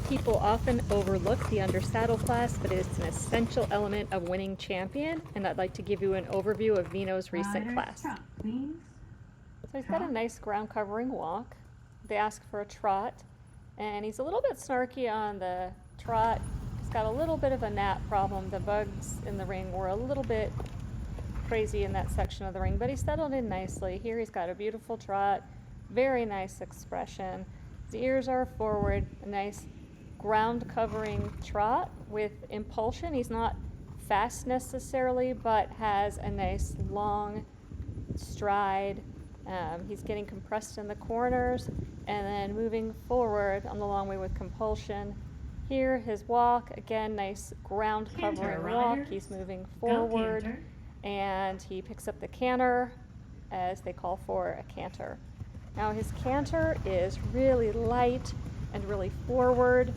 People often overlook the undersaddle class, but it's an essential element of winning champion, and I'd like to give you an overview of Vino's recent class. So he's got a nice ground covering walk. They ask for a trot, and he's a little bit snarky on the trot. He's got a little bit of a gnat problem. The bugs in the ring were a little bit crazy in that section of the ring, but he settled in nicely. Here he's got a beautiful trot, very nice expression. His ears are forward, a nice ground covering trot with impulsion. He's not fast necessarily, but has a nice long stride. He's getting compressed in the corners and then moving forward on the long way with compulsion. Here his walk, again, nice ground covering walk. He's moving forward and he picks up the canter as they call for a canter. Now his canter is really light and really forward.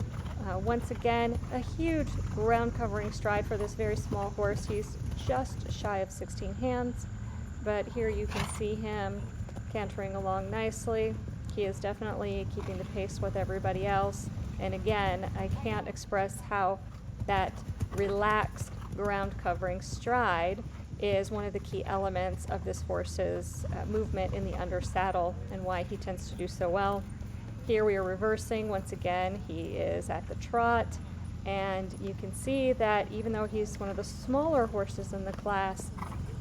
Once again, a huge ground covering stride for this very small horse. He's just shy of 16 hands, but here you can see him cantering along nicely. He is definitely keeping the pace with everybody else. And again, I can't express how that relaxed ground covering stride is one of the key elements of this horse's movement in the undersaddle and why he tends to do so well. Here we are reversing. Once again, he is at the trot, and you can see that even though he's one of the smaller horses in the class,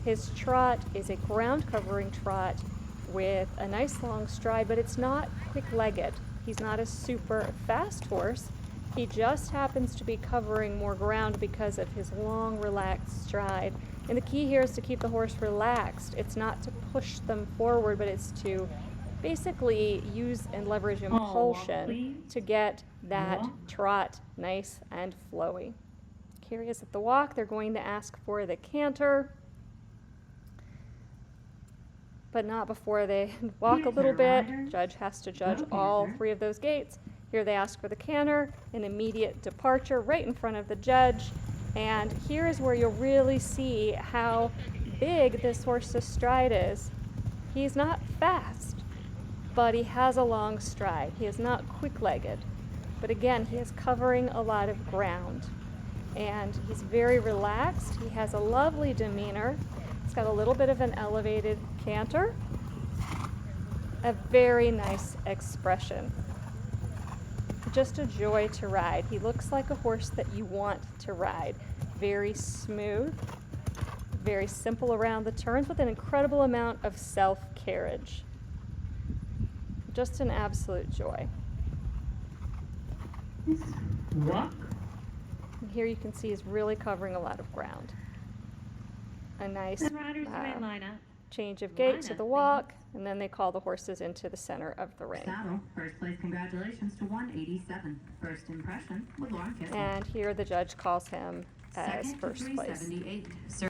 his trot is a ground covering trot with a nice long stride, but it's not quick-legged. He's not a super fast horse. He just happens to be covering more ground because of his long, relaxed stride. And the key here is to keep the horse relaxed. It's not to push them forward, but it's to basically use and leverage impulsion to get that trot nice and flowy. Curious at the walk, they're going to ask for the canter, but not before they walk a little bit. Judge has to judge all three of those gaits. Here they ask for the canter, an immediate departure right in front of the judge. And here is where you'll really see how big this horse's stride is. He's not fast, but he has a long stride. He is not quick-legged, but again, he is covering a lot of ground. And he's very relaxed. He has a lovely demeanor. He's got a little bit of an elevated canter, a very nice expression. Just a joy to ride. He looks like a horse that you want to ride. Very smooth, very simple around the turns with an incredible amount of self-carriage. Just an absolute joy. Walk. And here you can see he's really covering a lot of ground. A nice change of gait to the walk, and then they call the horses into the center of the ring. Saddle. First place, congratulations to 187. First impression with Lauren Kissel. And here the judge calls him as first place. 378.